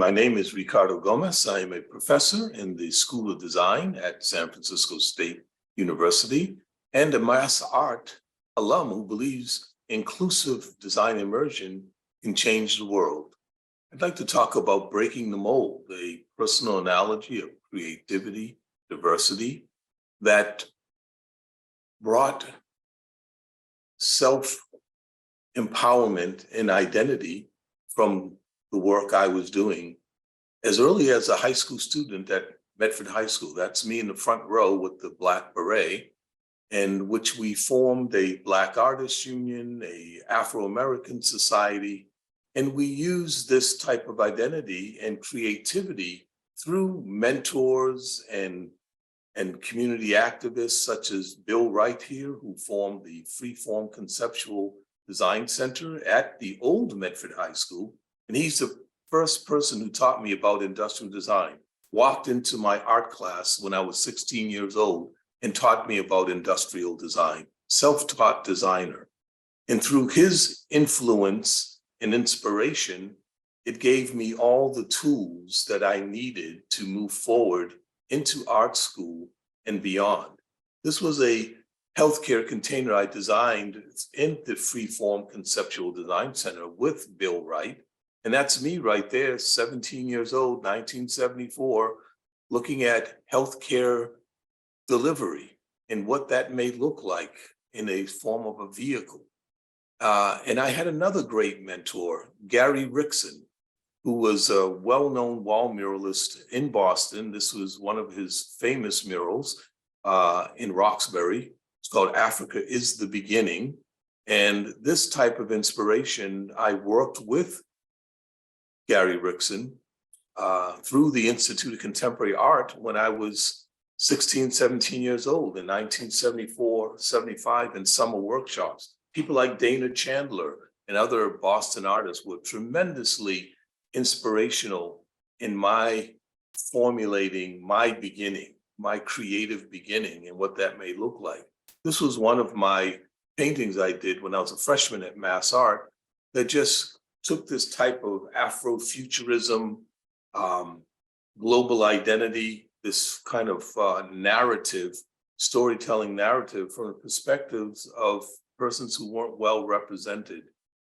My name is Ricardo Gomes. I am a professor in the School of Design at San Francisco State University and a mass art alum who believes inclusive design immersion can change the world. I'd like to talk about breaking the mold, a personal analogy of creativity, diversity that brought self-empowerment and identity from the work I was doing as early as a high school student at Medford High School. That's me in the front row with the black beret, in which we formed a Black Artists Union, a Afro-American society, and we used this type of identity and creativity through mentors and community activists such as Bill Wright here, who formed the Freeform Conceptual Design Center at the old Medford High School. And he's the first person who taught me about industrial design, walked into my art class when I was 16 years old and taught me about industrial design, self-taught designer. And through his influence and inspiration, it gave me all the tools that I needed to move forward into art school and beyond. This was a healthcare container I designed in the Freeform Conceptual Design Center with Bill Wright. And that's me right there, 17 years old, 1974, looking at healthcare delivery and what that may look like in a form of a vehicle. And I had another great mentor, Gary Rickson, who was a well-known wall muralist in Boston. This was one of his famous murals in Roxbury. It's called Africa is the Beginning. And this type of inspiration, I worked with Gary Rickson through the Institute of Contemporary Art when I was 16, 17 years old in 1974, 75 in summer workshops. People like Dana Chandler and other Boston artists were tremendously inspirational in my formulating my beginning, my creative beginning and what that may look like. This was one of my paintings I did when I was a freshman at Mass Art that just took this type of Afrofuturism, global identity, this kind of narrative, storytelling narrative from the perspectives of persons who weren't well represented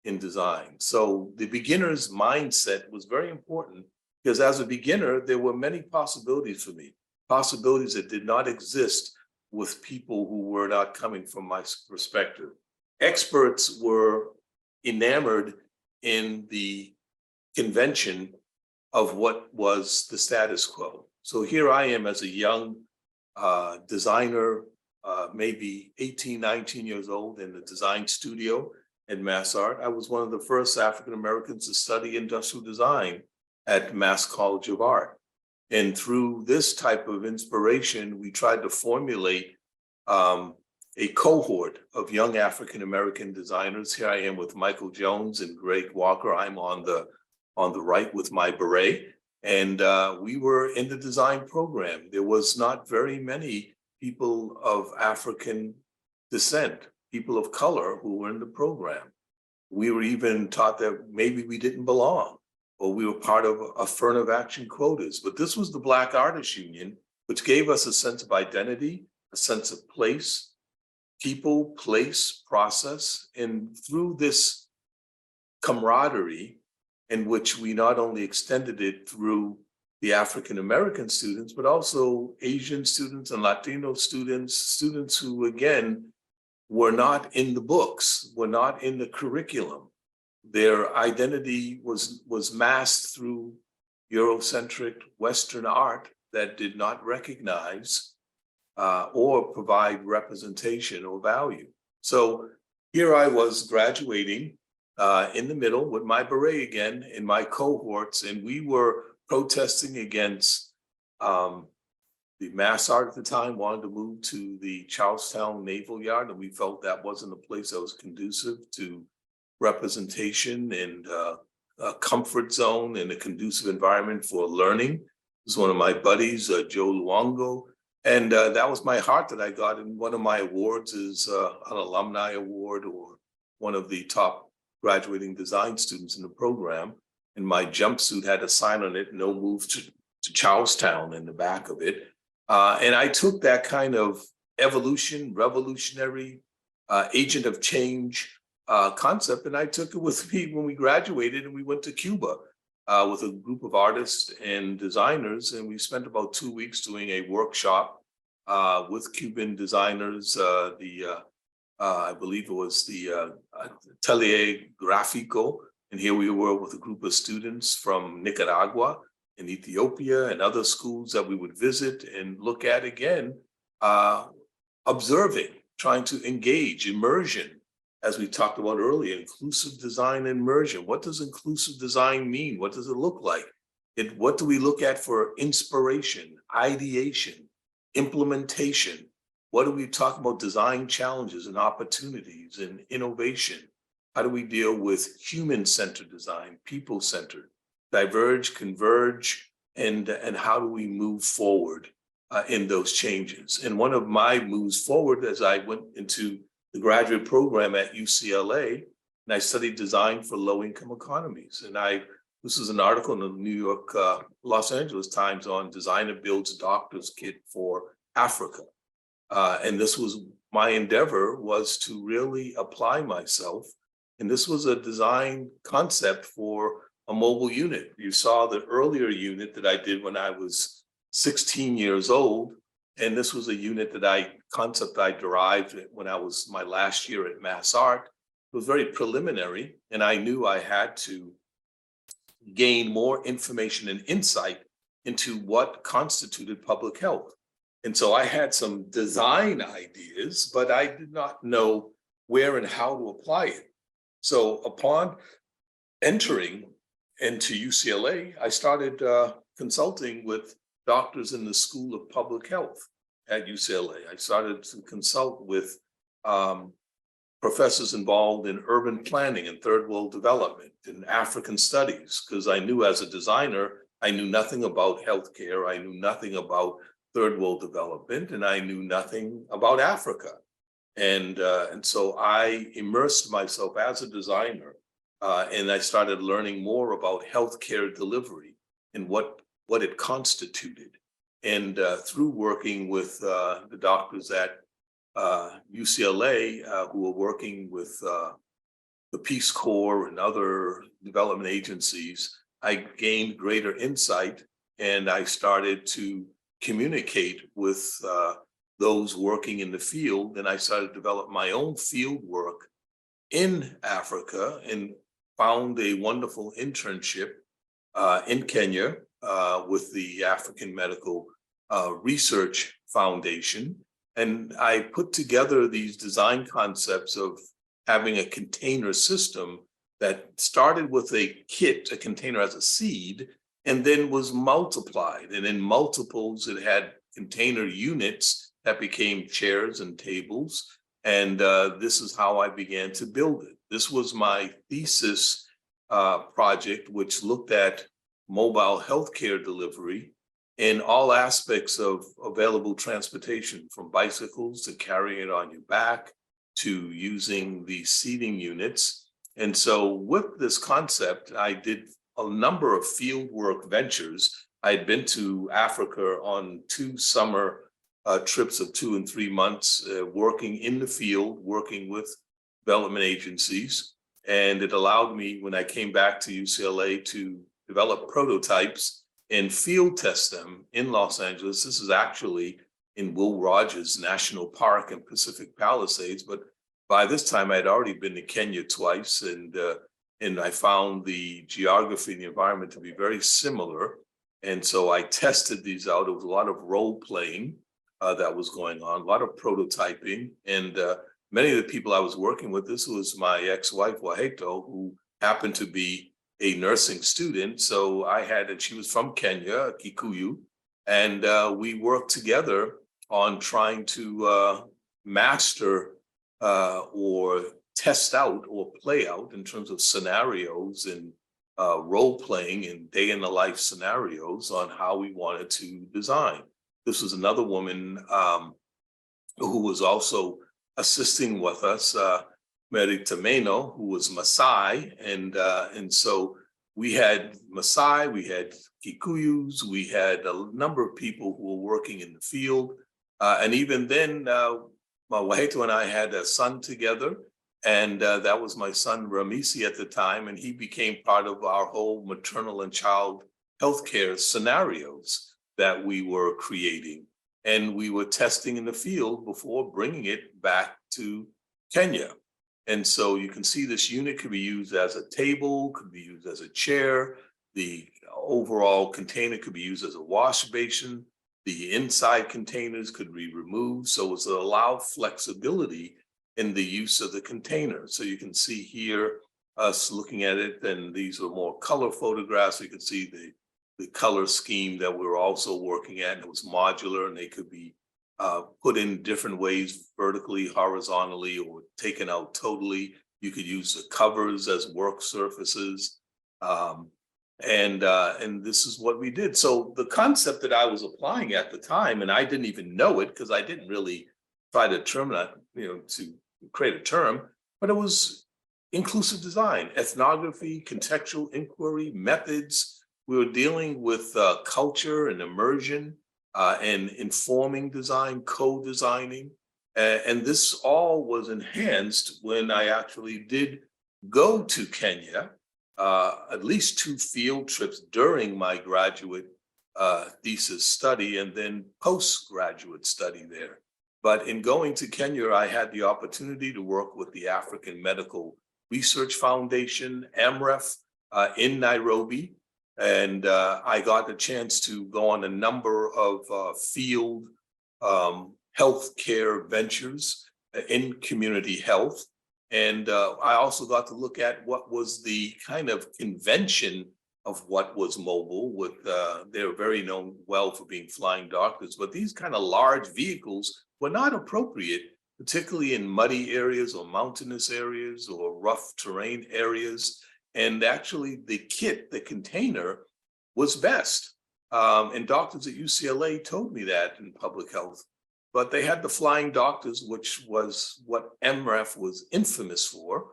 in design. So the beginner's mindset was very important because as a beginner, there were many possibilities for me, possibilities that did not exist with people who were not coming from my perspective. Experts were enamored in the convention of what was the status quo. So here I am as a young designer, maybe 18, 19 years old in the design studio at Mass Art. I was one of the first African Americans to study industrial design at Mass College of Art. And through this type of inspiration, we tried to formulate a cohort of young African American designers. Here I am with Michael Jones and Greg Walker. I'm on the right with my beret. And we were in the design program. There was not very many people of African descent, people of color who were in the program. We were even taught that maybe we didn't belong or we were part of affirmative action quotas. But this was the Black Artists Union, which gave us a sense of identity, a sense of place, people, place, process. And through this camaraderie, in which we not only extended it through the African American students, but also Asian students and Latino students, students who, again, were not in the books, were not in the curriculum. Their identity was masked through Eurocentric Western art that did not recognize or provide representation or value. So here I was graduating in the middle with my beret again in my cohorts, and we were protesting against the Mass Art at the time wanted to move to the Charlestown Naval Yard, and we felt that wasn't a place that was conducive to representation and a comfort zone and a conducive environment for learning. This is one of my buddies, Joe Luongo, and that was my heart that I got. And one of my awards is an alumni award or one of the top graduating design students in the program. and my jumpsuit had a sign on it, "No move to Charlestown" in the back of it. And I took that kind of evolution, revolutionary, agent of change concept, and I took it with me when we graduated and we went to Cuba with a group of artists and designers, and we spent about 2 weeks doing a workshop with Cuban designers. I believe it was the Atelier Grafico, and here we were with a group of students from Nicaragua and Ethiopia and other schools that we would visit and look at again, observing, trying to engage, immersion, as we talked about earlier, inclusive design immersion. What does inclusive design mean? What does it look like? What do we look at for inspiration, ideation, implementation? What do we talk about design challenges and opportunities and innovation? How do we deal with human-centered design, people-centered, diverge, converge, and how do we move forward in those changes? And one of my moves forward as I went into the graduate program at UCLA, and I studied design for low-income economies. And this is an article in the New York, Los Angeles Times on designer builds doctor's kit for Africa. And this was my endeavor, was to really apply myself. And this was a design concept for a mobile unit. You saw the earlier unit that I did when I was 16 years old. And this was a unit concept I derived when I was my last year at Mass Art. It was very preliminary, and I knew I had to gain more information and insight into what constituted public health. And so I had some design ideas, but I did not know where and how to apply it. So upon entering into UCLA, I started consulting with doctors in the School of Public Health at UCLA. I started to consult with professors involved in urban planning and third world development and African studies, because I knew as a designer, I knew nothing about healthcare. I knew nothing about third world development, and I knew nothing about Africa. And so I immersed myself as a designer, and I started learning more about healthcare delivery and what it constituted. And through working with the doctors at UCLA who were working with the Peace Corps and other development agencies, I gained greater insight, and I started to communicate with those working in the field. And I started to develop my own field work in Africa and found a wonderful internship in Kenya with the African Medical Research Foundation. And I put together these design concepts of having a container system that started with a kit, a container as a seed, and then was multiplied. And in multiples, it had container units that became chairs and tables. And this is how I began to build it. This was my thesis project, which looked at mobile healthcare delivery in all aspects of available transportation, from bicycles to carrying it on your back to using the seating units. And so with this concept, I did a number of fieldwork ventures. I had been to Africa on 2 summer trips of 2 and 3 months, working in the field, working with development agencies. And it allowed me, when I came back to UCLA, to develop prototypes and field test them in Los Angeles. This is actually in Will Rogers National Park in Pacific Palisades. But by this time, I had already been to Kenya twice, and I found the geography and the environment to be very similar. And so I tested these out. There was a lot of role playing that was going on, a lot of prototyping. And many of the people I was working with, this was my ex-wife, Waheto, who happened to be a nursing student. So and she was from Kenya, Kikuyu, and we worked together on trying to master or test out or play out in terms of scenarios and role playing and day in the life scenarios on how we wanted to design. This was another woman who was also assisting with us, Mary Tameno, who was Maasai, and so we had Maasai, we had Kikuyus, we had a number of people who were working in the field. And even then, my Waheto and I had a son together, and that was my son Ramisi at the time, and he became part of our whole maternal and child healthcare scenarios that we were creating. And we were testing in the field before bringing it back to Kenya. And so you can see this unit could be used as a table, could be used as a chair. The overall container could be used as a wash basin. The inside containers could be removed. So it's allow flexibility in the use of the container. So you can see here us looking at it, and these are more color photographs. You can see the color scheme that we're also working at. And it was modular, and they could be put in different ways, vertically, horizontally, or taken out totally. You could use the covers as work surfaces. And this is what we did. So the concept that I was applying at the time, and I didn't even know it because I didn't really try to term that, to create a term, but it was inclusive design, ethnography, contextual inquiry, methods. We were dealing with culture and immersion, and informing design, co-designing. And this all was enhanced when I actually did go to Kenya, at least 2 field trips during my graduate thesis study and then postgraduate study there. But in going to Kenya, I had the opportunity to work with the African Medical Research Foundation, AMREF, in Nairobi. And I got the chance to go on a number of field healthcare ventures in community health. And I also got to look at what was the kind of convention of what was mobile. With they're very known well for being flying doctors, but these kind of large vehicles were not appropriate, particularly in muddy areas or mountainous areas or rough terrain areas. And actually the kit, the container, was best. And doctors at UCLA told me that in public health. But they had the flying doctors, which was what MREF was infamous for,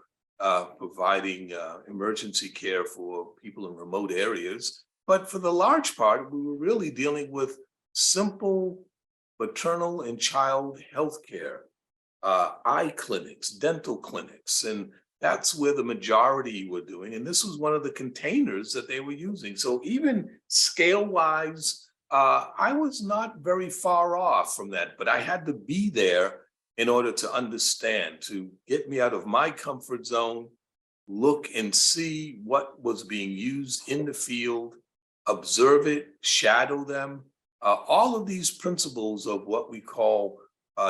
providing emergency care for people in remote areas. But for the large part, we were really dealing with simple maternal and child health care, eye clinics, dental clinics, and that's where the majority were doing. And this was one of the containers that they were using. So even scale-wise, I was not very far off from that, but I had to be there in order to understand, to get me out of my comfort zone, look and see what was being used in the field, observe it, shadow them. All of these principles of what we call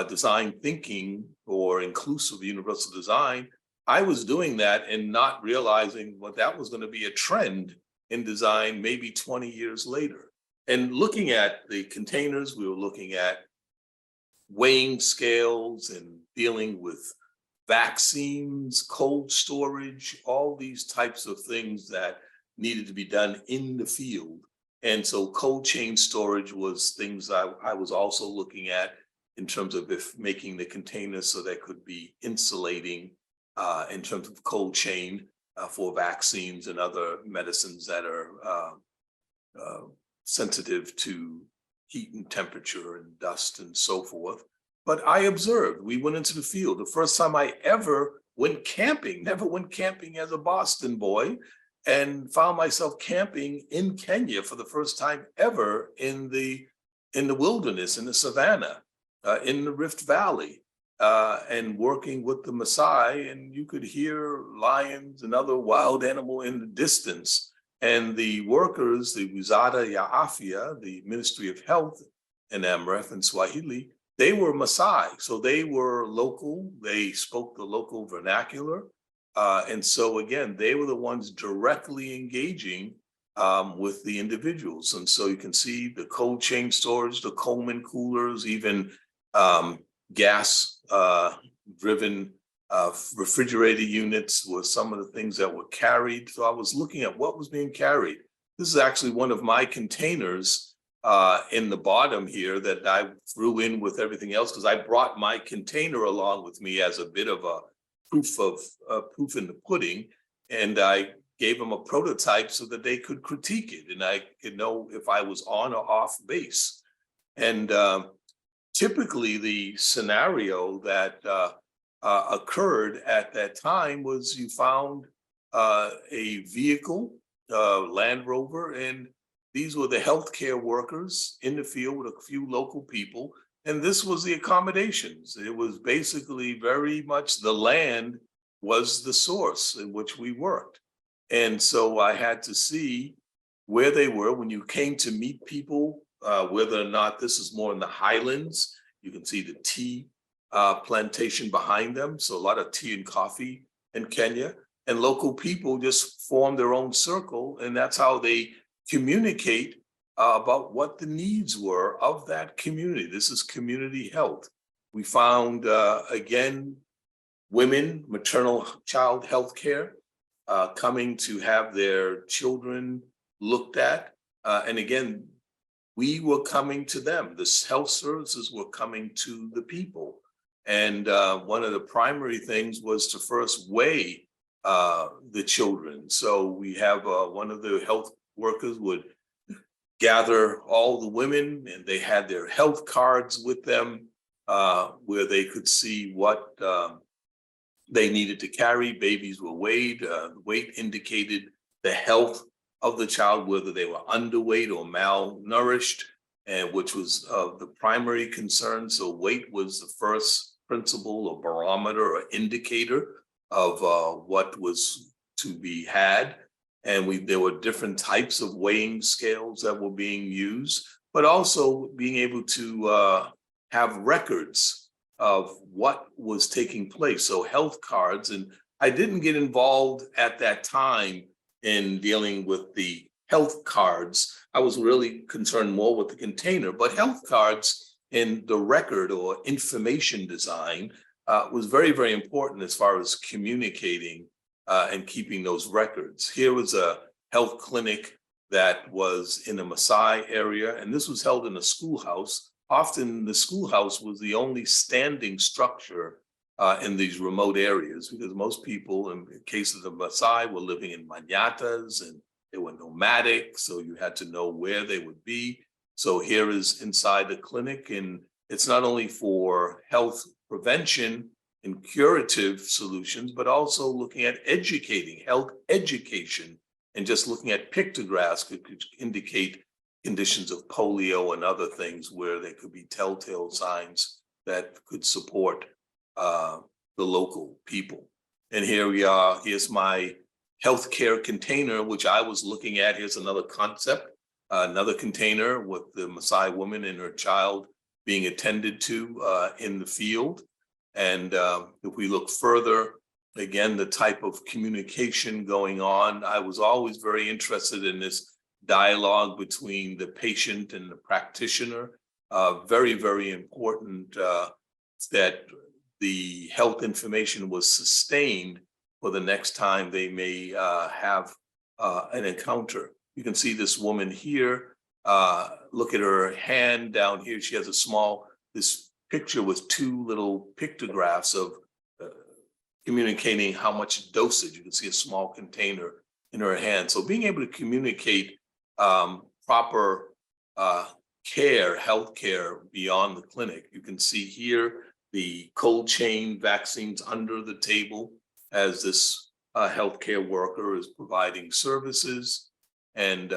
design thinking or inclusive universal design, I was doing that and not realizing what that was going to be a trend in design maybe 20 years later. And looking at the containers, we were looking at weighing scales and dealing with vaccines, cold storage, all these types of things that needed to be done in the field. And so cold chain storage was things I was also looking at in terms of making the containers so that could be insulating in terms of cold chain for vaccines and other medicines that are sensitive to heat and temperature and dust and so forth. But I observed, we went into the field. The first time I ever went camping, never went camping as a Boston boy, and found myself camping in Kenya for the first time ever in the wilderness, in the savannah, in the Rift Valley, and working with the Maasai, and you could hear lions and other wild animal in the distance. And the workers, the Wizara ya Afya, the Ministry of Health in Amref and Swahili, they were Maasai. So they were local, they spoke the local vernacular. And so again, they were the ones directly engaging with the individuals. And so you can see the cold chain storage, the Coleman coolers, even gas driven refrigerated units were some of the things that were carried. So I was looking at what was being carried. This is actually one of my containers in the bottom here that I threw in with everything else because I brought my container along with me as a bit of a proof in the pudding. And I gave them a prototype so that they could critique it, and I could know if I was on or off base. And typically, the scenario that occurred at that time was you found a vehicle, Land Rover, and these were the healthcare workers in the field with a few local people. And this was the accommodations. It was basically very much the land was the source in which we worked. And so I had to see where they were when you came to meet people, whether or not this is more in the highlands. You can see the tea plantation behind them. So a lot of tea and coffee in Kenya. And local people just form their own circle, and that's how they communicate about what the needs were of that community. This is community health. We found, again, women, maternal child health care, coming to have their children looked at. And again, we were coming to them. The health services were coming to the people. And one of the primary things was to first weigh the children. So we have one of the health workers would gather all the women, and they had their health cards with them, where they could see what they needed to carry. Babies were weighed. Weight indicated the health of the child, whether they were underweight or malnourished, and which was the primary concern. So weight was the first principle or barometer or indicator of what was to be had. And there were different types of weighing scales that were being used, but also being able to have records of what was taking place. So health cards, and I didn't get involved at that time in dealing with the health cards. I was really concerned more with the container, but health cards in the record or information design was very, very important as far as communicating and keeping those records. Here was a health clinic that was in a Maasai area, and this was held in a schoolhouse. Often the schoolhouse was the only standing structure in these remote areas, because most people, in the case of the Maasai, were living in manyatas and they were nomadic, so you had to know where they would be. So here is inside the clinic, and it's not only for health prevention and curative solutions, but also looking at educating, health education, and just looking at pictographs could indicate conditions of polio and other things where there could be telltale signs that could support the local people. And here we are. Here's my healthcare container, which I was looking at. Here's another concept, another container with the Maasai woman and her child being attended to in the field. And if we look further, again, the type of communication going on, I was always very interested in this dialogue between the patient and the practitioner. Very, very important that the health information was sustained for the next time they may have an encounter. You can see this woman here. Look at her hand down here. She has this picture with two little pictographs of communicating how much dosage. You can see a small container in her hand. So being able to communicate proper care, healthcare beyond the clinic. You can see here the cold chain vaccines under the table as this healthcare worker is providing services. And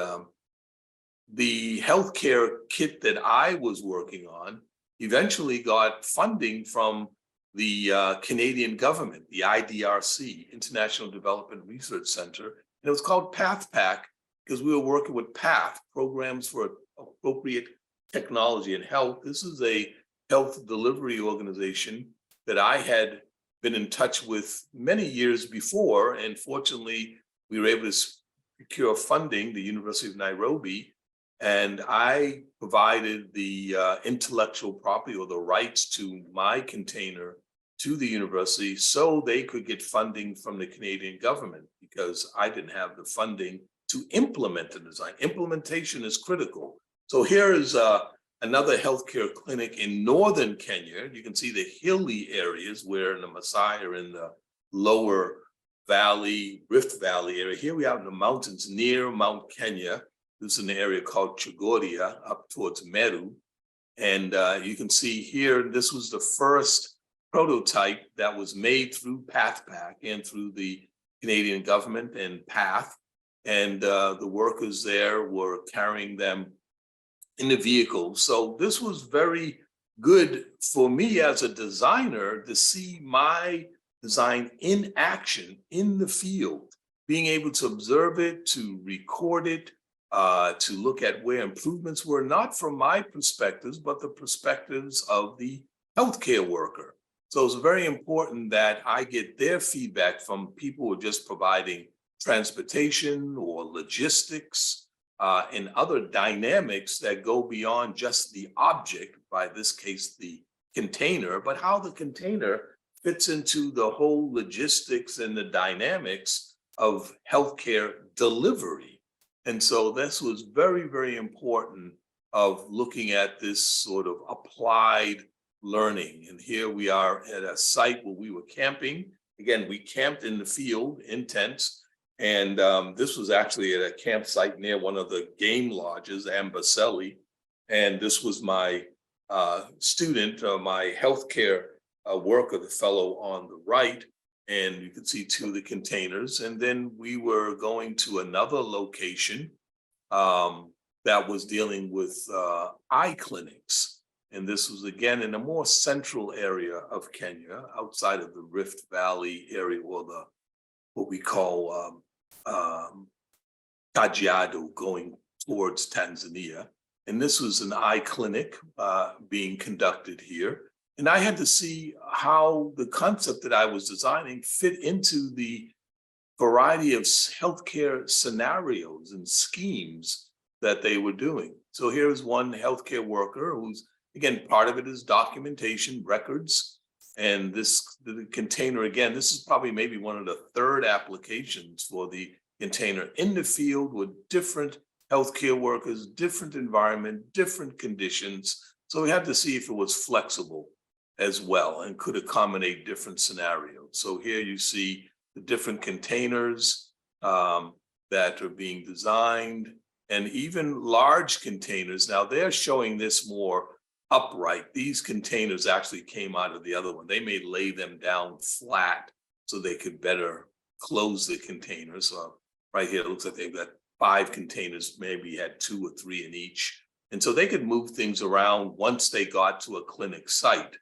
the healthcare kit that I was working on eventually got funding from the Canadian government, the IDRC, International Development Research Center. And it was called PathPack because we were working with PATH, Programs for Appropriate Technology in Health. This is a health delivery organization that I had been in touch with many years before. And fortunately, we were able to secure funding, the University of Nairobi, and I provided the intellectual property or the rights to my container to the university so they could get funding from the Canadian government, because I didn't have the funding to implement the design. Implementation is critical. So here is another healthcare clinic in northern Kenya. You can see the hilly areas where the Maasai are in the lower Valley, Rift Valley area. Here we are in the mountains near Mount Kenya. This is an area called Chogoria up towards Meru. And you can see here, this was the first prototype that was made through PathPack and through the Canadian government and PATH. And the workers there were carrying them in the vehicle. So this was very good for me as a designer to see my design in action in the field, being able to observe it, to record it, to look at where improvements were, not from my perspectives, but the perspectives of the healthcare worker. So it's very important that I get their feedback from people who are just providing transportation or logistics and other dynamics that go beyond just the object, by this case, the container, but how the container fits into the whole logistics and the dynamics of healthcare delivery. And so this was very, very important of looking at this sort of applied learning. And here we are at a site where we were camping. Again, we camped in the field in tents. And this was actually at a campsite near one of the game lodges, Amboseli. And this was my student, my healthcare worker, the fellow on the right. And you can see two of the containers. And then we were going to another location that was dealing with eye clinics. And this was, again, in a more central area of Kenya, outside of the Rift Valley area, or the what we call Kajiado, going towards Tanzania. And this was an eye clinic being conducted here. And I had to see how the concept that I was designing fit into the variety of healthcare scenarios and schemes that they were doing. So here's one healthcare worker who's, again, part of it is documentation, records. And the container, again, this is probably maybe one of the third applications for the container in the field with different healthcare workers, different environment, different conditions. So we had to see if it was flexible as well and could accommodate different scenarios. So here you see the different containers that are being designed, and even large containers. Now they're showing this more upright. These containers actually came out of the other one. They may lay them down flat so they could better close the container. So right here, it looks like they've got 5 containers, maybe had 2 or 3 in each. And so they could move things around once they got to a clinic site.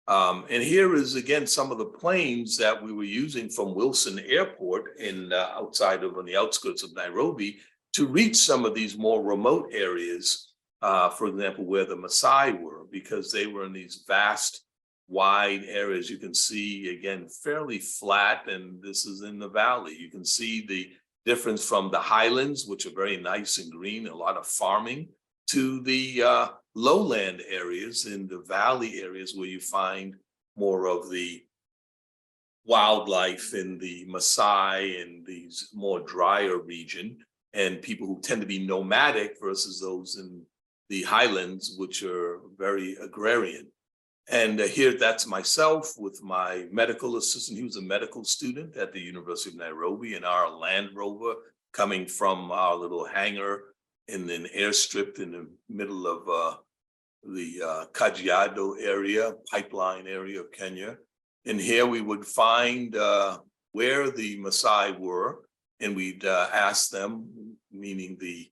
And here is, again, some of the planes that we were using from Wilson Airport in outside of, on the outskirts of Nairobi, to reach some of these more remote areas, for example, where the Maasai were, because they were in these vast, wide areas. You can see, again, fairly flat, and this is in the valley. You can see the difference from the highlands, which are very nice and green, a lot of farming, to the lowland areas in the valley areas where you find more of the wildlife in the Maasai and these more drier region, and people who tend to be nomadic versus those in the highlands, which are very agrarian. And here, that's myself with my medical assistant. He was a medical student at the University of Nairobi, in our Land Rover, coming from our little hangar in an airstrip in the middle of the Kajiado area, pipeline area of Kenya. And here we would find where the Maasai were, and we'd ask them, meaning the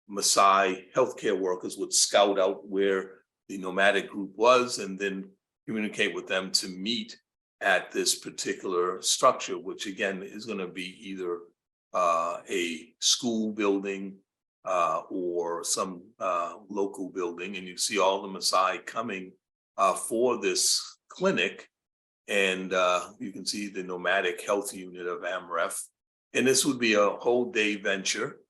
Maasai healthcare workers would scout out where the nomadic group was, and then communicate with them to meet at this particular structure, which again is going to be either a school building or some local building. And you see all the Maasai coming for this clinic, and you can see the nomadic health unit of AMREF. And this would be a whole day venture.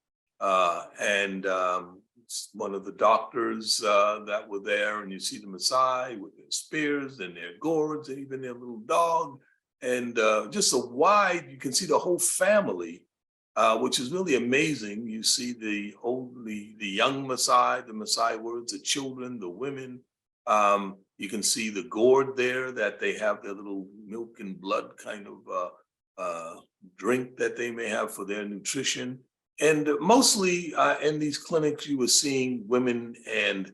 One of the doctors that were there, and you see the Maasai with their spears and their gourds and even their little dog, and just a wide, you can see the whole family, which is really amazing. You see the young Maasai, the Maasai words, the children, the women. You can see the gourd there, that they have their little milk and blood kind of drink that they may have for their nutrition. And mostly in these clinics, you were seeing women and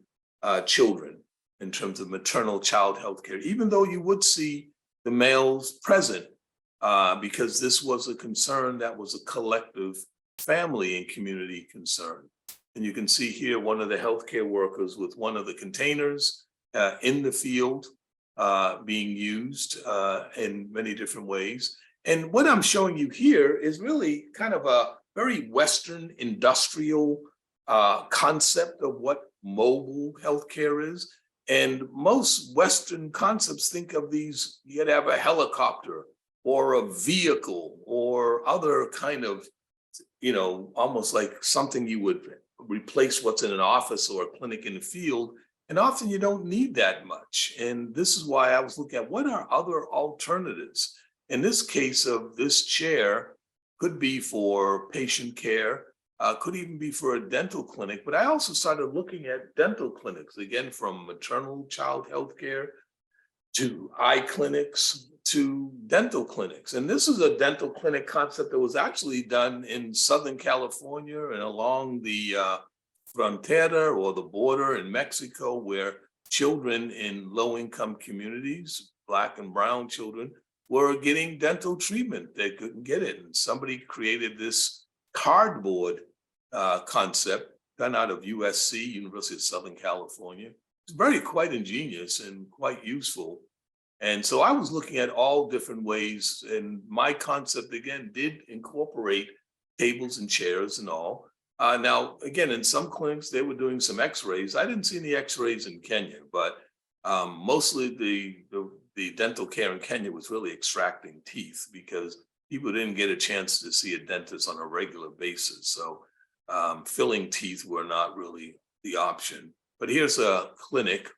children in terms of maternal child health care, even though you would see the males present because this was a concern that was a collective family and community concern. And you can see here one of the healthcare workers with one of the containers in the field being used in many different ways. And what I'm showing you here is really kind of a very Western industrial concept of what mobile healthcare is. And most Western concepts think of these, you'd have a helicopter or a vehicle or other kind of, almost like something you would replace what's in an office or a clinic in the field. And often you don't need that much. And this is why I was looking at what are other alternatives. In this case of this chair could be for patient care, could even be for a dental clinic. But I also started looking at dental clinics, again, from maternal child health care to eye clinics to dental clinics. And this is a dental clinic concept that was actually done in Southern California and along the frontera or the border in Mexico, where children in low-income communities, Black and brown children, were getting dental treatment. They couldn't get it. And somebody created this cardboard concept done out of USC, University of Southern California. It's very quite ingenious and quite useful. And so I was looking at all different ways, and my concept, again, did incorporate tables and chairs and all. Now, again, in some clinics, they were doing some x-rays. I didn't see any x-rays in Kenya, but mostly the dental care in Kenya was really extracting teeth because people didn't get a chance to see a dentist on a regular basis. So filling teeth were not really the option. But here's a clinic,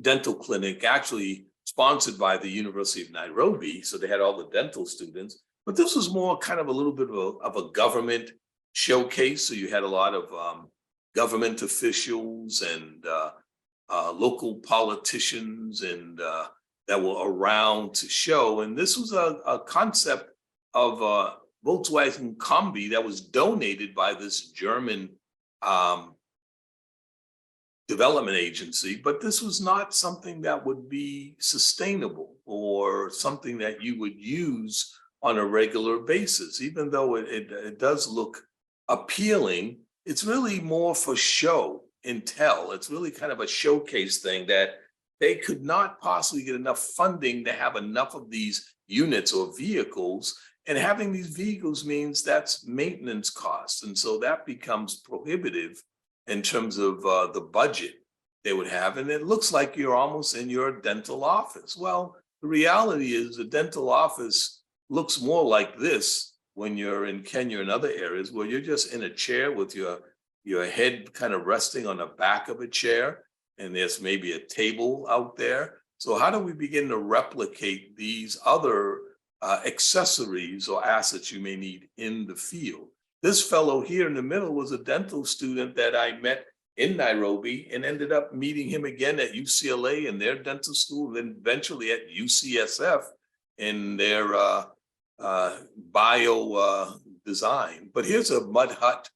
dental clinic, actually sponsored by the University of Nairobi. So they had all the dental students, but this was more kind of a little bit of a government showcase. So you had a lot of government officials and local politicians and that were around to show. And this was a concept of Volkswagen Kombi that was donated by this German development agency, but this was not something that would be sustainable or something that you would use on a regular basis. Even though it does look appealing, it's really more for show and tell. It's really kind of a showcase thing that they could not possibly get enough funding to have enough of these units or vehicles. And having these vehicles means that's maintenance costs. And so that becomes prohibitive in terms of the budget they would have. And it looks like you're almost in your dental office. Well, the reality is the dental office looks more like this when you're in Kenya and other areas where you're just in a chair with your head kind of resting on the back of a chair, and there's maybe a table out there. So how do we begin to replicate these other accessories or assets you may need in the field? This fellow here in the middle was a dental student that I met in Nairobi and ended up meeting him again at UCLA in their dental school, and then eventually at UCSF in their bio design. But here's a mud hut,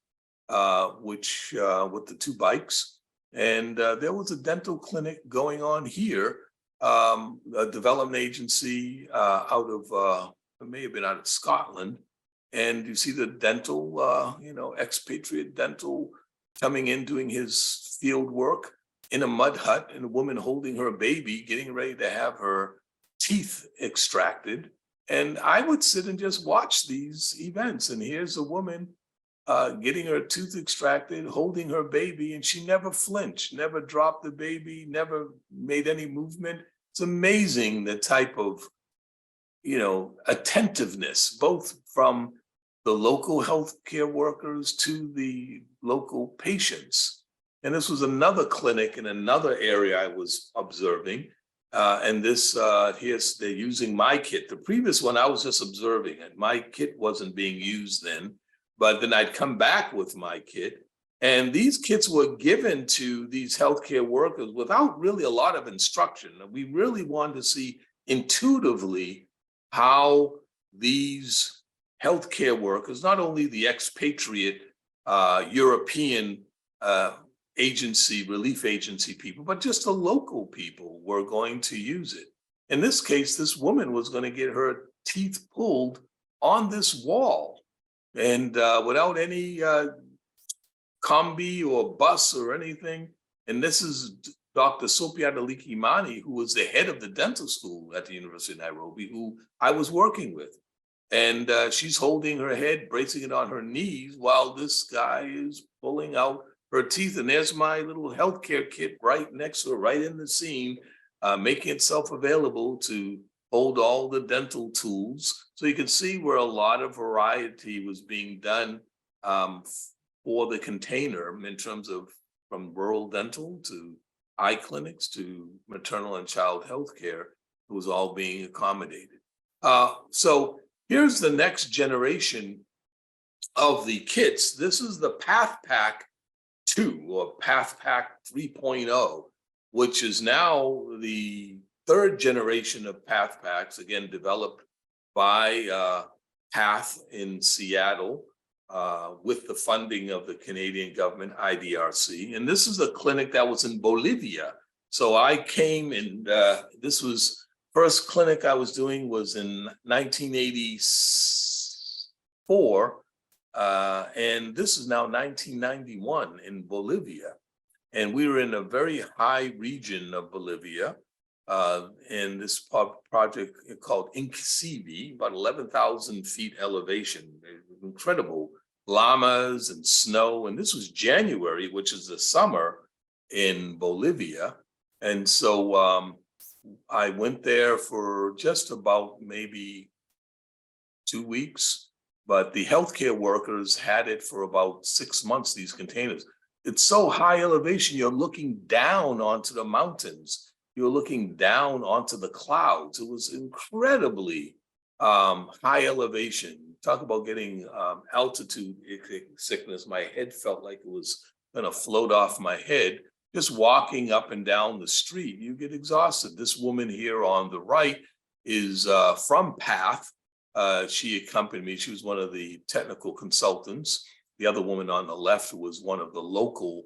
which with the two bikes. And there was a dental clinic going on here, a development agency out of, it may have been out of Scotland. And you see the dental, expatriate dental coming in, doing his field work in a mud hut, and a woman holding her baby, getting ready to have her teeth extracted. And I would sit and just watch these events. And here's a woman getting her tooth extracted, holding her baby, and she never flinched, never dropped the baby, never made any movement. It's amazing the type of, attentiveness, both from the local healthcare workers to the local patients. And this was another clinic in another area I was observing. And this, here's, they're using my kit. The previous one, I was just observing it. My kit wasn't being used then, but then I'd come back with my kit. And these kits were given to these healthcare workers without really a lot of instruction. We really wanted to see intuitively how these healthcare workers, not only the expatriate European relief agency people, but just the local people were going to use it. In this case, this woman was going to get her teeth pulled on this wall, and without any combi or bus or anything. And this is Dr. Sopiata Likimani, who was the head of the dental school at the University of Nairobi, who I was working with. And she's holding her head, bracing it on her knees while this guy is pulling out her teeth. And there's my little healthcare kit right next to her, right in the scene, making itself available to hold all the dental tools. So you can see where a lot of variety was being done for the container in terms of from rural dental to eye clinics to maternal and child health care. It was all being accommodated. So here's the next generation of the kits. This is the PathPack 2 or PathPack 3.0, which is now the third generation of PathPacks, again, developed by Path in Seattle with the funding of the Canadian government, IDRC. And this is a clinic that was in Bolivia. So I came and this was first clinic I was doing was in 1984. And this is now 1991 in Bolivia. And we were in a very high region of Bolivia. And this project called Incisivi, about 11,000 feet elevation, incredible llamas and snow. And this was January, which is the summer in Bolivia. And so I went there for just about maybe 2 weeks, but the healthcare workers had it for about 6 months, these containers. It's so high elevation, you're looking down onto the mountains. You're looking down onto the clouds. It was incredibly high elevation. Talk about getting altitude sickness. My head felt like it was gonna float off my head. Just walking up and down the street, you get exhausted. This woman here on the right is from Path. She accompanied me. She was one of the technical consultants. The other woman on the left was one of the local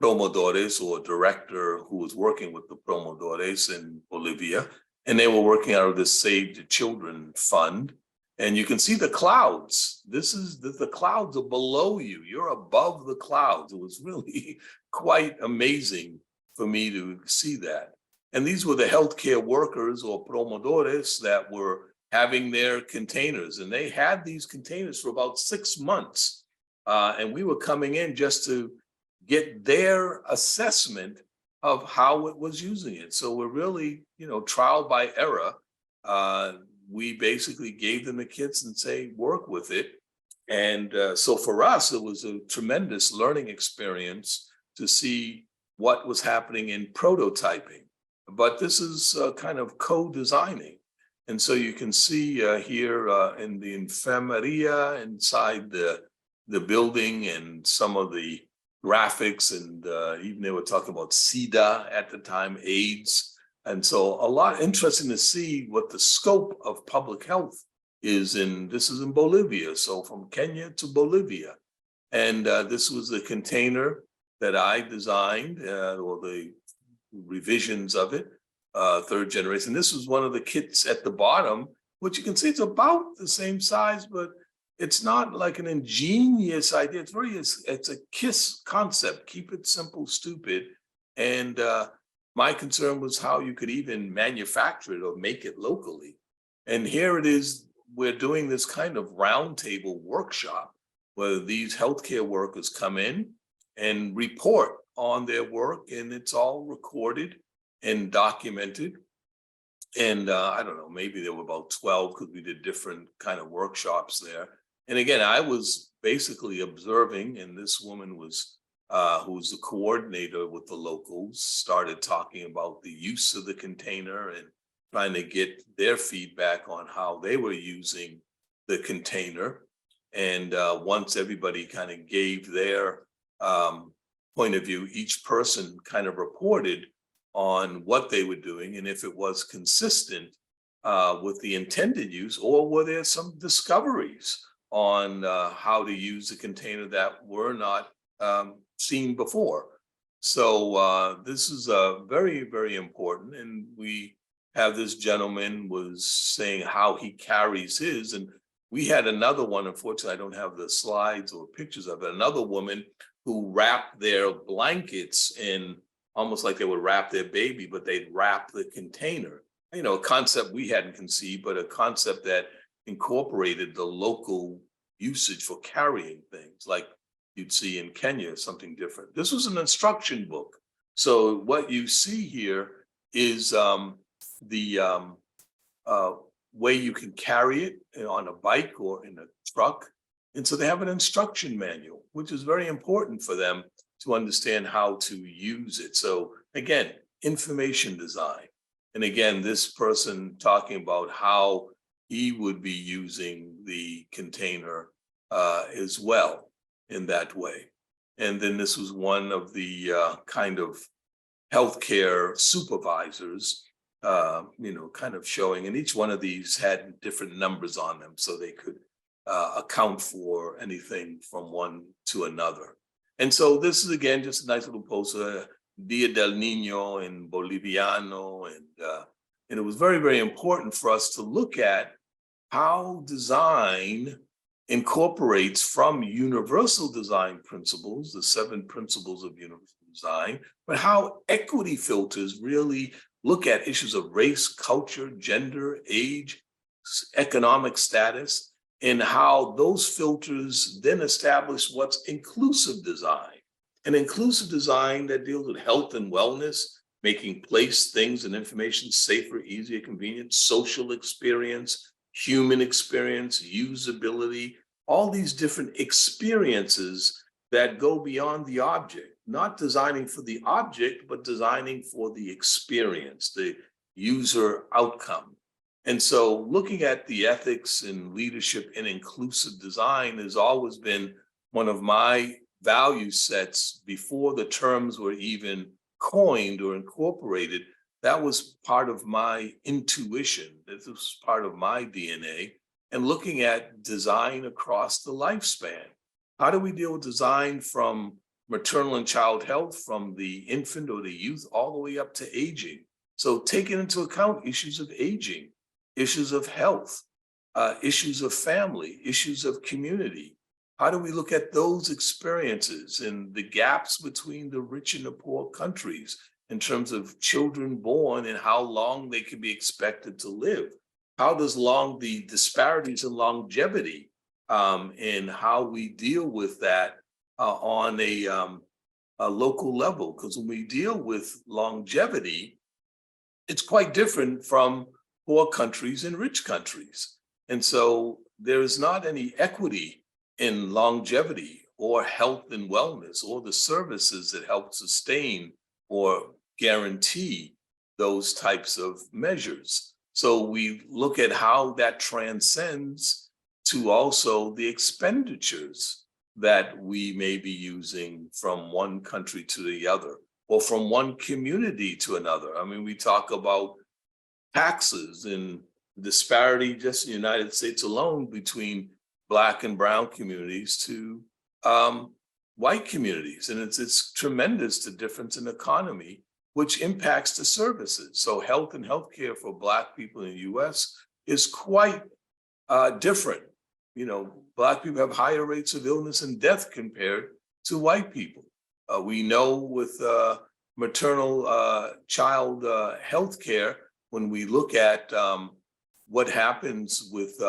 promotores or director who was working with the promotores in Bolivia. And they were working out of the Save the Children Fund. And you can see the clouds. This is the clouds are below you. You're above the clouds. It was really quite amazing for me to see that. And these were the healthcare workers or promotores that were having their containers. And they had these containers for about 6 months. And we were coming in just to get their assessment of how it was using it. So we're really, trial by error. We basically gave them the kits and say, work with it. And so for us, it was a tremendous learning experience to see what was happening in prototyping. But this is kind of co-designing. And so you can see here in the infermeria inside the building and some of the graphics, and even they were talking about SIDA at the time, AIDS. And so a lot interesting to see what the scope of public health is this is in Bolivia. So from Kenya to Bolivia. And this was the container that I designed or the revisions of it, third generation. This was one of the kits at the bottom, which you can see it's about the same size, but it's not like an ingenious idea. It's a KISS concept. Keep it simple, stupid. And my concern was how you could even manufacture it or make it locally. And here it is, we're doing this kind of roundtable workshop where these healthcare workers come in and report on their work, and it's all recorded and documented. And I don't know, maybe there were about 12 because we did different kind of workshops there. And again, I was basically observing, and this woman was, who's the coordinator with the locals, started talking about the use of the container and trying to get their feedback on how they were using the container. And once everybody kind of gave their point of view, each person kind of reported on what they were doing. And if it was consistent with the intended use, or were there some discoveries on how to use a container that were not seen before? So this is very, very important. And we have this gentleman was saying how he carries his. And we had another one, unfortunately, I don't have the slides or pictures of it, another woman who wrapped their blankets in almost like they would wrap their baby, but they'd wrap the container. You know, a concept we hadn't conceived, but a concept that incorporated the local usage for carrying things like you'd see in Kenya, something different. This was an instruction book. So what you see here is the way you can carry it on a bike or in a truck. And so they have an instruction manual, which is very important for them to understand how to use it. So again, information design. And again, this person talking about how he would be using the container as well in that way. And then this was one of the kind of healthcare supervisors, kind of showing, and each one of these had different numbers on them so they could account for anything from one to another. And so this is, again, just a nice little poster, Dia del Nino in Boliviano. And it was very, very important for us to look at how design incorporates from universal design principles, the 7 principles of universal design, but how equity filters really look at issues of race, culture, gender, age, economic status, and how those filters then establish what's inclusive design. An inclusive design that deals with health and wellness, making place, things, and information safer, easier, convenient, social experience, human experience, usability, all these different experiences that go beyond the object, not designing for the object, but designing for the experience, the user outcome. And so looking at the ethics and leadership in inclusive design has always been one of my value sets before the terms were even coined or incorporated. That was part of my intuition. This was part of my DNA. And looking at design across the lifespan. How do we deal with design from maternal and child health, from the infant or the youth, all the way up to aging? So taking into account issues of aging, issues of health, issues of family, issues of community. How do we look at those experiences and the gaps between the rich and the poor countries in terms of children born and how long they can be expected to live? How does the disparities in longevity and how we deal with that on a local level? Because when we deal with longevity, it's quite different from poor countries and rich countries. And so there is not any equity in longevity or health and wellness or the services that help sustain or guarantee those types of measures. So we look at how that transcends to also the expenditures that we may be using from one country to the other or from one community to another. I mean, we talk about taxes and disparity just in the United States alone between Black and brown communities to white communities. And it's tremendous, the difference in economy, which impacts the services. So health and healthcare for Black people in the US is quite different. You know, Black people have higher rates of illness and death compared to white people. We know with maternal child healthcare, when we look at what happens with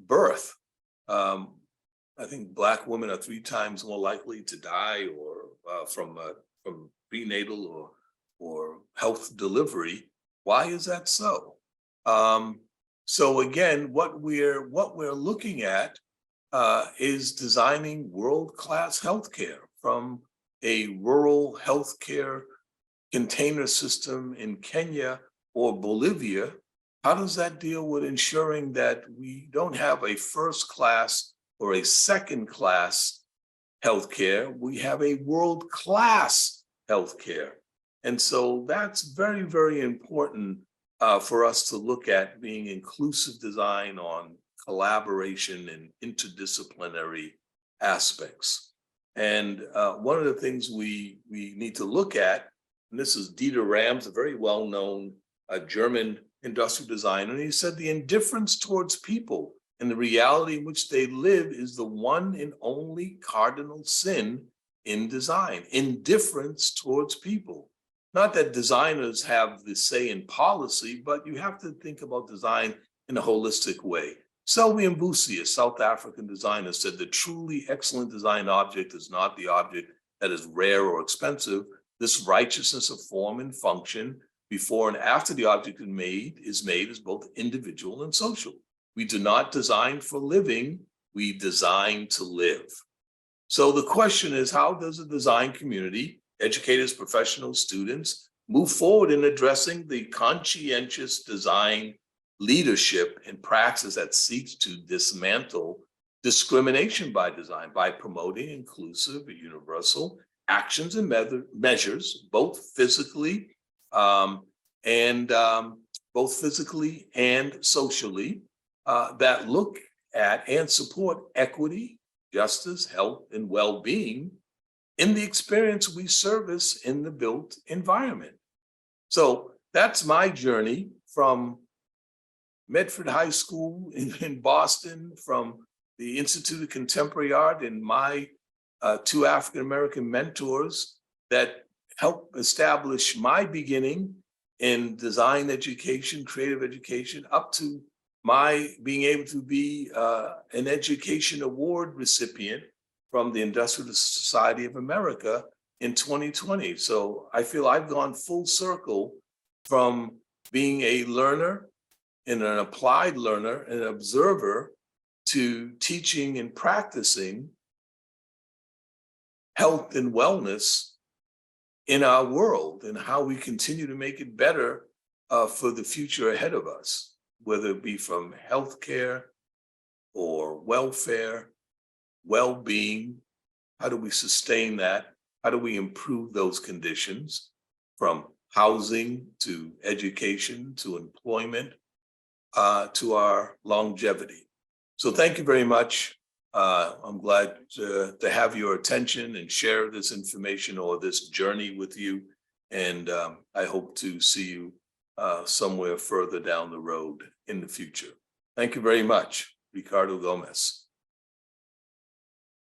birth, I think Black women are 3 times more likely to die or from prenatal or health delivery. Why is that so? So again, what we're looking at is designing world-class healthcare from a rural healthcare container system in Kenya or Bolivia. How does that deal with ensuring that we don't have a first class or a second class healthcare? We have a world-class healthcare. And so that's very, very important for us to look at being inclusive design on collaboration and interdisciplinary aspects. And one of the things we need to look at, and this is Dieter Rams, a very well-known German industrial designer, and he said the indifference towards people and the reality in which they live is the one and only cardinal sin in design, indifference towards people. Not that designers have the say in policy, but you have to think about design in a holistic way. Selby Mbusi, a South African designer, said the truly excellent design object is not the object that is rare or expensive. This righteousness of form and function before and after the object is made is both individual and social. We do not design for living, we design to live. So the question is, how does the design community, educators, professionals, students, move forward in addressing the conscientious design leadership and praxis that seeks to dismantle discrimination by design by promoting inclusive and universal actions and measures, both physically and socially, that look at and support equity, justice, health, and well-being in the experience we service in the built environment. So that's my journey from Medford High School in Boston, from the Institute of Contemporary Art, and my two African-American mentors that helped establish my beginning in design education, creative education, up to my being able to be an education award recipient from the Industrial Society of America in 2020. So I feel I've gone full circle from being a learner and an applied learner, an observer, to teaching and practicing health and wellness in our world and how we continue to make it better for the future ahead of us, whether it be from healthcare or welfare, well-being. How do we sustain that? How do we improve those conditions, from housing to education to employment to our longevity? So thank you very much. I'm glad to have your attention and share this information or this journey with you. And I hope to see you somewhere further down the road in the future. Thank you very much, Ricardo Gomes.